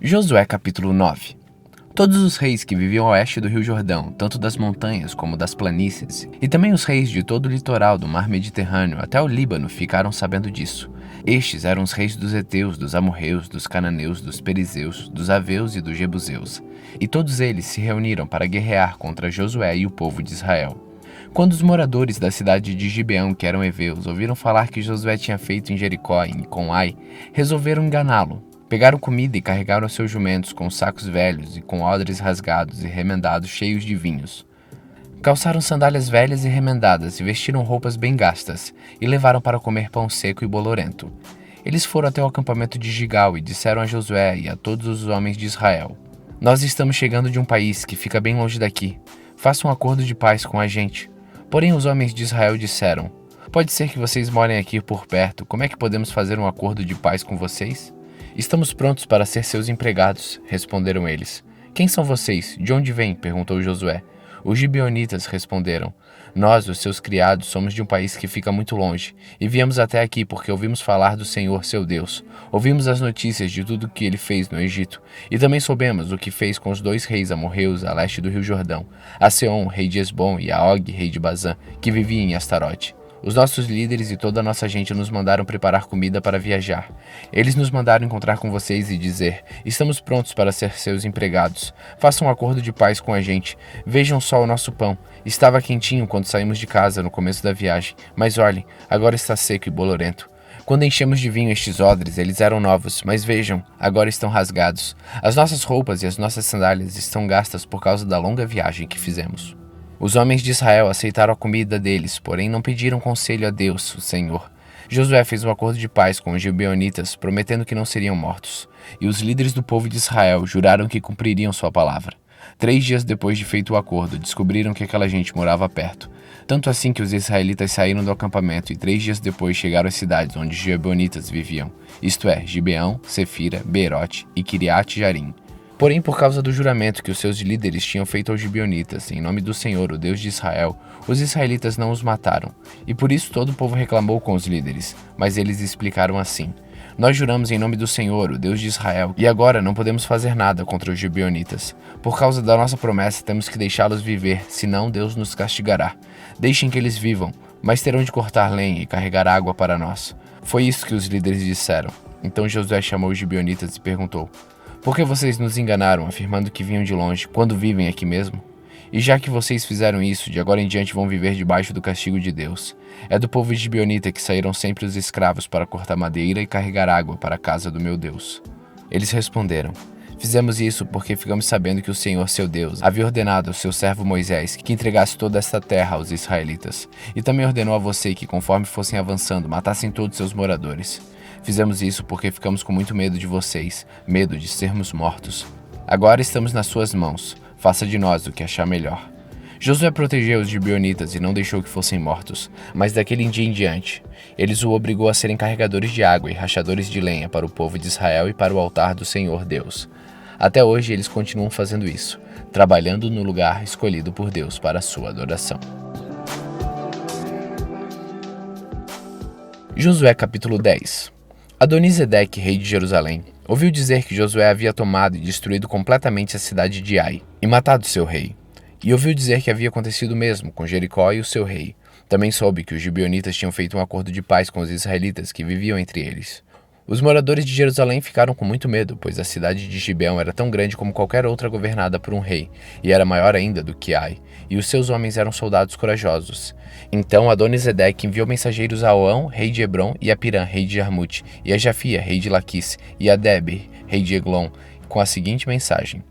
Josué capítulo 9. Todos os reis que viviam a oeste do rio Jordão, tanto das montanhas como das planícies, e também os reis de todo o litoral do mar Mediterrâneo até o Líbano ficaram sabendo disso. Estes eram os reis dos heteus, dos amorreus, dos cananeus, dos perizeus, dos aveus e dos jebuseus. E todos eles se reuniram para guerrear contra Josué e o povo de Israel. Quando os moradores da cidade de Gibeão, que eram heveus, ouviram falar que Josué tinha feito em Jericó e em Con-ai, resolveram enganá-lo. Pegaram comida e carregaram seus jumentos com sacos velhos e com odres rasgados e remendados cheios de vinhos. Calçaram sandálias velhas e remendadas e vestiram roupas bem gastas e levaram para comer pão seco e bolorento. Eles foram até o acampamento de Gigal e disseram a Josué e a todos os homens de Israel: "Nós estamos chegando de um país que fica bem longe daqui. Faça um acordo de paz com a gente." Porém os homens de Israel disseram: "Pode ser que vocês morem aqui por perto. Como é que podemos fazer um acordo de paz com vocês?" "Estamos prontos para ser seus empregados", responderam eles. "Quem são vocês? De onde vêm?" perguntou Josué. Os gibeonitas responderam: "Nós, os seus criados, somos de um país que fica muito longe, e viemos até aqui porque ouvimos falar do Senhor, seu Deus. Ouvimos as notícias de tudo o que ele fez no Egito, e também soubemos o que fez com os 2 reis amorreus a leste do rio Jordão, a Seom, rei de Esbom, e a Og, rei de Bazã, que vivia em Astarote. Os nossos líderes e toda a nossa gente nos mandaram preparar comida para viajar. Eles nos mandaram encontrar com vocês e dizer: estamos prontos para ser seus empregados. Façam um acordo de paz com a gente. Vejam só o nosso pão. Estava quentinho quando saímos de casa no começo da viagem, mas olhem, agora está seco e bolorento. Quando enchemos de vinho estes odres, eles eram novos, mas vejam, agora estão rasgados. As nossas roupas e as nossas sandálias estão gastas por causa da longa viagem que fizemos." Os homens de Israel aceitaram a comida deles, porém não pediram conselho a Deus, o Senhor. Josué fez um acordo de paz com os gibeonitas, prometendo que não seriam mortos. E os líderes do povo de Israel juraram que cumpririam sua palavra. 3 dias depois de feito o acordo, descobriram que aquela gente morava perto. Tanto assim que os israelitas saíram do acampamento e 3 dias depois chegaram às cidades onde os gibeonitas viviam, isto é, Gibeão, Sefira, Beerote e Kiriat-Jearim. Porém, por causa do juramento que os seus líderes tinham feito aos gibeonitas, em nome do Senhor, o Deus de Israel, os israelitas não os mataram, e por isso todo o povo reclamou com os líderes, mas eles explicaram assim: "Nós juramos em nome do Senhor, o Deus de Israel, e agora não podemos fazer nada contra os gibeonitas. Por causa da nossa promessa, temos que deixá-los viver, senão Deus nos castigará. Deixem que eles vivam, mas terão de cortar lenha e carregar água para nós." Foi isso que os líderes disseram. Então Josué chamou os gibeonitas e perguntou: "Por que vocês nos enganaram, afirmando que vinham de longe, quando vivem aqui mesmo? E já que vocês fizeram isso, de agora em diante vão viver debaixo do castigo de Deus. É do povo gibeonita que saíram sempre os escravos para cortar madeira e carregar água para a casa do meu Deus." Eles responderam: "Fizemos isso porque ficamos sabendo que o Senhor, seu Deus, havia ordenado ao seu servo Moisés que entregasse toda esta terra aos israelitas, e também ordenou a você que, conforme fossem avançando, matassem todos seus moradores. Fizemos isso porque ficamos com muito medo de vocês, medo de sermos mortos. Agora estamos nas suas mãos. Faça de nós o que achar melhor." Josué protegeu os gibeonitas e não deixou que fossem mortos, mas daquele dia em diante, eles o obrigou a serem carregadores de água e rachadores de lenha para o povo de Israel e para o altar do Senhor Deus. Até hoje eles continuam fazendo isso, trabalhando no lugar escolhido por Deus para a sua adoração. Josué capítulo 10. Adonisedeque, rei de Jerusalém, ouviu dizer que Josué havia tomado e destruído completamente a cidade de Ai e matado seu rei. E ouviu dizer que havia acontecido o mesmo com Jericó e o seu rei. Também soube que os gibeonitas tinham feito um acordo de paz com os israelitas que viviam entre eles. Os moradores de Jerusalém ficaram com muito medo, pois a cidade de Gibeão era tão grande como qualquer outra governada por um rei, e era maior ainda do que Ai, e os seus homens eram soldados corajosos. Então Adonisedeque enviou mensageiros a Oão, rei de Hebrom, e a Pirã, rei de Jarmute, e a Jafia, rei de Laquis, e a Debir, rei de Eglon, com a seguinte mensagem: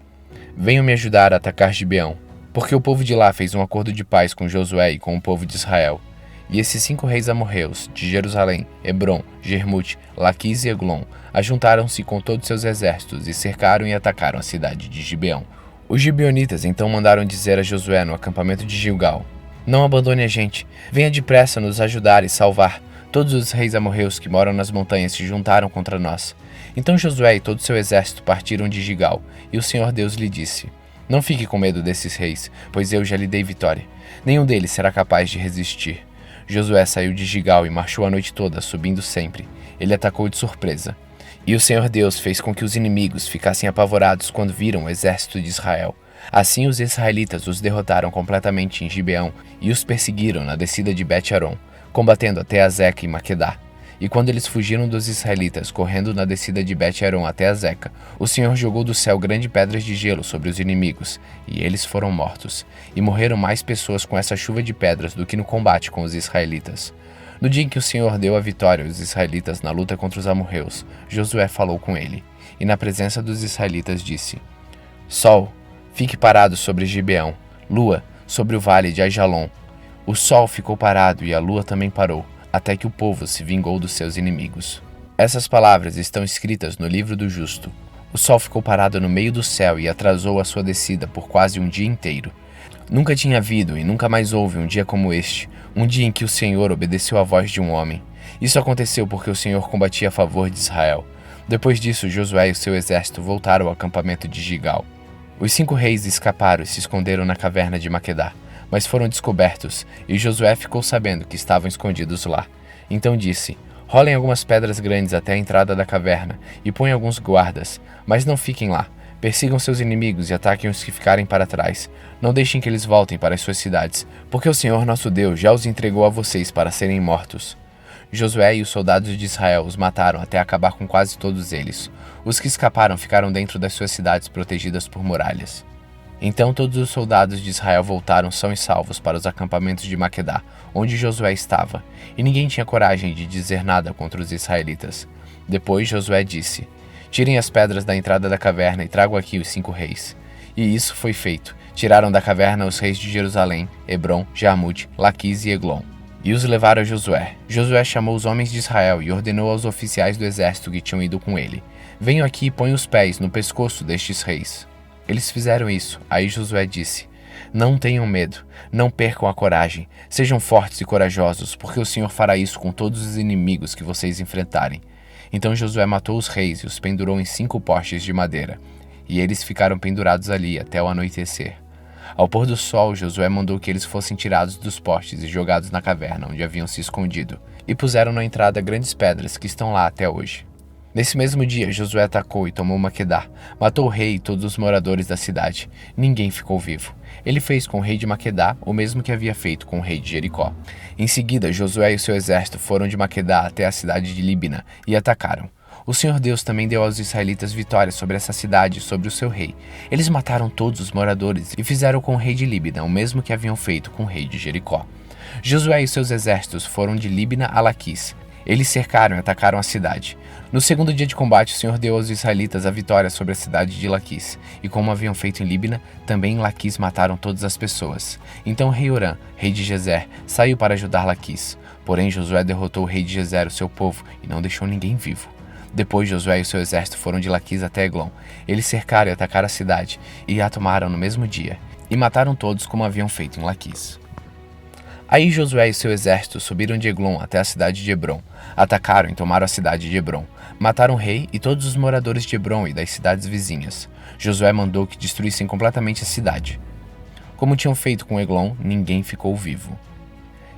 "Venham me ajudar a atacar Gibeão, porque o povo de lá fez um acordo de paz com Josué e com o povo de Israel." E esses 5 reis amorreus, de Jerusalém, Hebrom, Jarmute, Laquis e Eglon, ajuntaram-se com todos seus exércitos e cercaram e atacaram a cidade de Gibeão. Os gibeonitas então mandaram dizer a Josué no acampamento de Gilgal: "Não abandone a gente, venha depressa nos ajudar e salvar. Todos os reis amorreus que moram nas montanhas se juntaram contra nós." Então Josué e todo seu exército partiram de Gilgal, e o Senhor Deus lhe disse: "Não fique com medo desses reis, pois eu já lhe dei vitória. Nenhum deles será capaz de resistir." Josué saiu de Gilgal e marchou a noite toda, subindo sempre. Ele atacou de surpresa. E o Senhor Deus fez com que os inimigos ficassem apavorados quando viram o exército de Israel. Assim os israelitas os derrotaram completamente em Gibeão e os perseguiram na descida de Bet-Aron, combatendo até Azeca e Maquedá. E quando eles fugiram dos israelitas, correndo na descida de Bet-Aron até Azeca, o Senhor jogou do céu grandes pedras de gelo sobre os inimigos, e eles foram mortos. E morreram mais pessoas com essa chuva de pedras do que no combate com os israelitas. No dia em que o Senhor deu a vitória aos israelitas na luta contra os amorreus, Josué falou com ele, e na presença dos israelitas disse: Sol, fique parado sobre Gibeão, lua, sobre o vale de Aijalon. O sol ficou parado e a lua também parou, até que o povo se vingou dos seus inimigos. Essas palavras estão escritas no livro do justo. O sol ficou parado no meio do céu e atrasou a sua descida por quase um dia inteiro. Nunca tinha havido e nunca mais houve um dia como este, um dia em que o Senhor obedeceu à voz de um homem. Isso aconteceu porque o Senhor combatia a favor de Israel. Depois disso, Josué e o seu exército voltaram ao acampamento de Gigal. Os 5 reis escaparam e se esconderam na caverna de Maquedá, mas foram descobertos, e Josué ficou sabendo que estavam escondidos lá. Então disse: Rolem algumas pedras grandes até a entrada da caverna, e põem alguns guardas, mas não fiquem lá. Persigam seus inimigos e ataquem os que ficarem para trás. Não deixem que eles voltem para as suas cidades, porque o Senhor nosso Deus já os entregou a vocês para serem mortos. Josué e os soldados de Israel os mataram até acabar com quase todos eles. Os que escaparam ficaram dentro das suas cidades protegidas por muralhas. Então todos os soldados de Israel voltaram são e salvos para os acampamentos de Maquedá, onde Josué estava, e ninguém tinha coragem de dizer nada contra os israelitas. Depois Josué disse: Tirem as pedras da entrada da caverna e tragam aqui os 5 reis. E isso foi feito. Tiraram da caverna os reis de Jerusalém, Hebrom, Jarmute, Laquis e Eglon. E os levaram a Josué. Josué chamou os homens de Israel e ordenou aos oficiais do exército que tinham ido com ele: Venham aqui e ponham os pés no pescoço destes reis. Eles fizeram isso. Aí Josué disse: Não tenham medo, não percam a coragem, sejam fortes e corajosos, porque o Senhor fará isso com todos os inimigos que vocês enfrentarem. Então Josué matou os reis e os pendurou em 5 postes de madeira, e eles ficaram pendurados ali até o anoitecer. Ao pôr do sol, Josué mandou que eles fossem tirados dos postes e jogados na caverna onde haviam se escondido, e puseram na entrada grandes pedras que estão lá até hoje. Nesse mesmo dia, Josué atacou e tomou Maquedá, matou o rei e todos os moradores da cidade. Ninguém ficou vivo. Ele fez com o rei de Maquedá o mesmo que havia feito com o rei de Jericó. Em seguida, Josué e o seu exército foram de Maquedá até a cidade de Líbina e atacaram. O Senhor Deus também deu aos israelitas vitória sobre essa cidade e sobre o seu rei. Eles mataram todos os moradores e fizeram com o rei de Líbina o mesmo que haviam feito com o rei de Jericó. Josué e seus exércitos foram de Líbina a Laquis. Eles cercaram e atacaram a cidade. No segundo dia de combate, o Senhor deu aos israelitas a vitória sobre a cidade de Laquis, e como haviam feito em Líbina, também em Laquis mataram todas as pessoas. Então o rei Orã, rei de Gezer, saiu para ajudar Laquis. Porém Josué derrotou o rei de Gezer, o seu povo, e não deixou ninguém vivo. Depois Josué e o seu exército foram de Laquis até Eglon. Eles cercaram e atacaram a cidade, e a tomaram no mesmo dia, e mataram todos como haviam feito em Laquis. Aí Josué e seu exército subiram de Eglon até a cidade de Hebrom, atacaram e tomaram a cidade de Hebrom, mataram o rei e todos os moradores de Hebrom e das cidades vizinhas. Josué mandou que destruíssem completamente a cidade. Como tinham feito com Eglon, ninguém ficou vivo.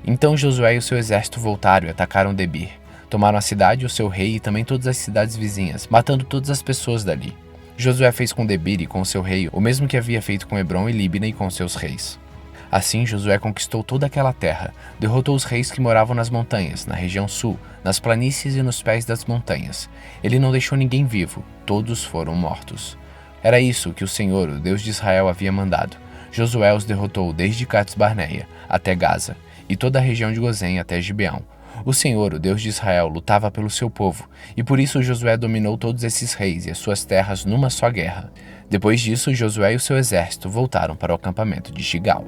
Então Josué e o seu exército voltaram e atacaram Debir. Tomaram a cidade, o seu rei e também todas as cidades vizinhas, matando todas as pessoas dali. Josué fez com Debir e com o seu rei o mesmo que havia feito com Hebrom e Líbina e com seus reis. Assim Josué conquistou toda aquela terra, derrotou os reis que moravam nas montanhas, na região sul, nas planícies e nos pés das montanhas. Ele não deixou ninguém vivo, todos foram mortos. Era isso que o Senhor, o Deus de Israel, havia mandado. Josué os derrotou desde Cades-Barneia até Gaza, e toda a região de Gozém até Gibeão. O Senhor, o Deus de Israel, lutava pelo seu povo, e por isso Josué dominou todos esses reis e as suas terras numa só guerra. Depois disso, Josué e o seu exército voltaram para o acampamento de Gigal.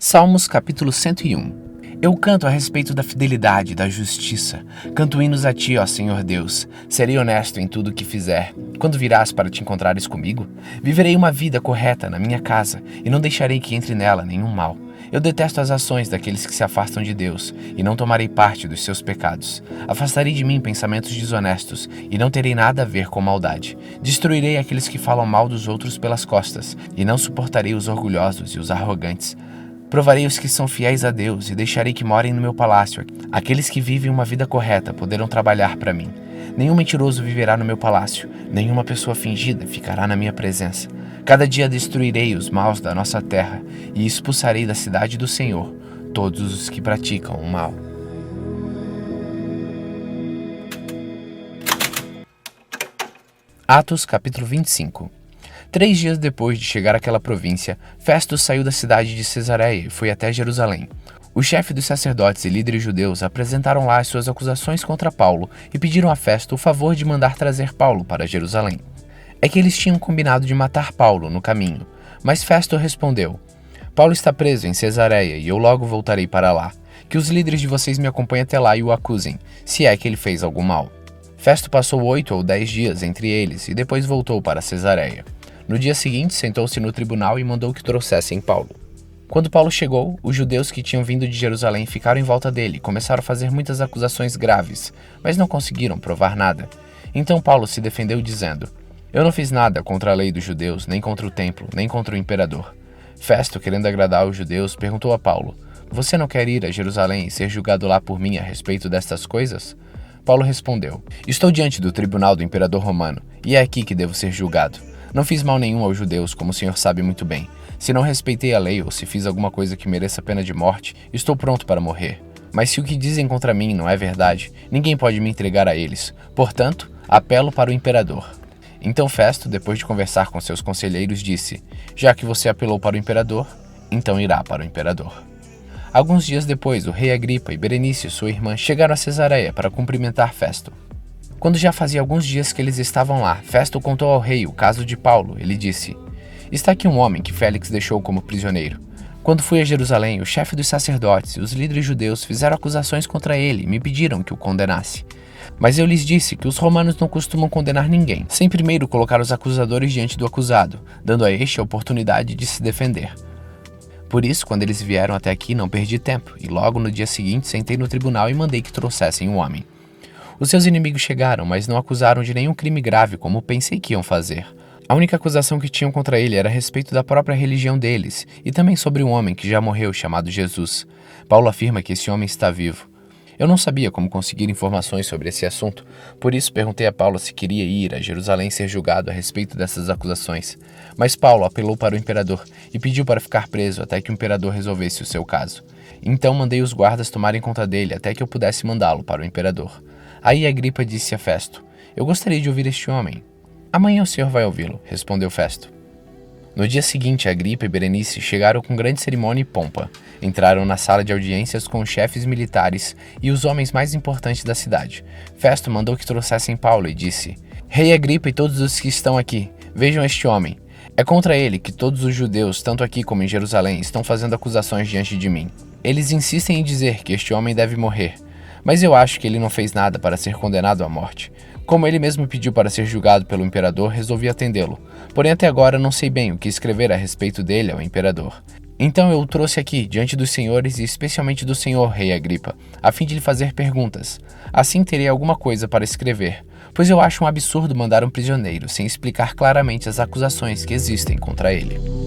Salmos capítulo 101. Eu canto a respeito da fidelidade e da justiça. Canto hinos a ti, ó Senhor Deus. Serei honesto em tudo o que fizer. Quando virás para te encontrares comigo? Viverei uma vida correta na minha casa, e não deixarei que entre nela nenhum mal. Eu detesto as ações daqueles que se afastam de Deus, e não tomarei parte dos seus pecados. Afastarei de mim pensamentos desonestos, e não terei nada a ver com maldade. Destruirei aqueles que falam mal dos outros pelas costas, e não suportarei os orgulhosos e os arrogantes. Provarei os que são fiéis a Deus, e deixarei que morem no meu palácio. Aqueles que vivem uma vida correta poderão trabalhar para mim. Nenhum mentiroso viverá no meu palácio, nenhuma pessoa fingida ficará na minha presença. Cada dia destruirei os maus da nossa terra e expulsarei da cidade do Senhor todos os que praticam o mal. Atos capítulo 25. 3 dias depois de chegar àquela província, Festo saiu da cidade de Cesareia e foi até Jerusalém. O chefe dos sacerdotes e líderes judeus apresentaram lá as suas acusações contra Paulo e pediram a Festo o favor de mandar trazer Paulo para Jerusalém. É que eles tinham combinado de matar Paulo no caminho, mas Festo respondeu: Paulo está preso em Cesareia e eu logo voltarei para lá. Que os líderes de vocês me acompanhem até lá e o acusem, se é que ele fez algum mal. Festo passou 8 ou 10 dias entre eles e depois voltou para Cesareia. No dia seguinte, sentou-se no tribunal e mandou que trouxessem Paulo. Quando Paulo chegou, os judeus que tinham vindo de Jerusalém ficaram em volta dele e começaram a fazer muitas acusações graves, mas não conseguiram provar nada. Então Paulo se defendeu dizendo: Eu não fiz nada contra a lei dos judeus, nem contra o templo, nem contra o imperador. Festo, querendo agradar os judeus, perguntou a Paulo: Você não quer ir a Jerusalém e ser julgado lá por mim a respeito destas coisas? Paulo respondeu: Estou diante do tribunal do imperador romano, e é aqui que devo ser julgado. Não fiz mal nenhum aos judeus, como o senhor sabe muito bem. Se não respeitei a lei ou se fiz alguma coisa que mereça pena de morte, estou pronto para morrer. Mas se o que dizem contra mim não é verdade, ninguém pode me entregar a eles. Portanto, apelo para o imperador. Então Festo, depois de conversar com seus conselheiros, disse: Já que você apelou para o imperador, então irá para o imperador. Alguns dias depois, o rei Agripa e Berenice, sua irmã, chegaram a Cesareia para cumprimentar Festo. Quando já fazia alguns dias que eles estavam lá, Festo contou ao rei o caso de Paulo. Ele disse: Está aqui um homem que Félix deixou como prisioneiro. Quando fui a Jerusalém, o chefe dos sacerdotes e os líderes judeus fizeram acusações contra ele e me pediram que o condenasse. Mas eu lhes disse que os romanos não costumam condenar ninguém, sem primeiro colocar os acusadores diante do acusado, dando a este a oportunidade de se defender. Por isso, quando eles vieram até aqui, não perdi tempo, e logo no dia seguinte sentei no tribunal e mandei que trouxessem o homem. Os seus inimigos chegaram, mas não acusaram de nenhum crime grave, como pensei que iam fazer. A única acusação que tinham contra ele era a respeito da própria religião deles, e também sobre um homem que já morreu, chamado Jesus. Paulo afirma que esse homem está vivo. Eu não sabia como conseguir informações sobre esse assunto, por isso perguntei a Paulo se queria ir a Jerusalém ser julgado a respeito dessas acusações. Mas Paulo apelou para o imperador e pediu para ficar preso até que o imperador resolvesse o seu caso. Então mandei os guardas tomarem conta dele até que eu pudesse mandá-lo para o imperador. Aí Agripa disse a Festo: Eu gostaria de ouvir este homem. Amanhã o senhor vai ouvi-lo, respondeu Festo. No dia seguinte, Agripa e Berenice chegaram com grande cerimônia e pompa. Entraram na sala de audiências com os chefes militares e os homens mais importantes da cidade. Festo mandou que trouxessem Paulo e disse: Rei Agripa e todos os que estão aqui, vejam este homem. É contra ele que todos os judeus, tanto aqui como em Jerusalém, estão fazendo acusações diante de mim. Eles insistem em dizer que este homem deve morrer, mas eu acho que ele não fez nada para ser condenado à morte. Como ele mesmo pediu para ser julgado pelo imperador, resolvi atendê-lo. Porém, até agora não sei bem o que escrever a respeito dele ao imperador. Então eu o trouxe aqui, diante dos senhores e especialmente do senhor, rei Agripa, a fim de lhe fazer perguntas. Assim terei alguma coisa para escrever, pois eu acho um absurdo mandar um prisioneiro sem explicar claramente as acusações que existem contra ele.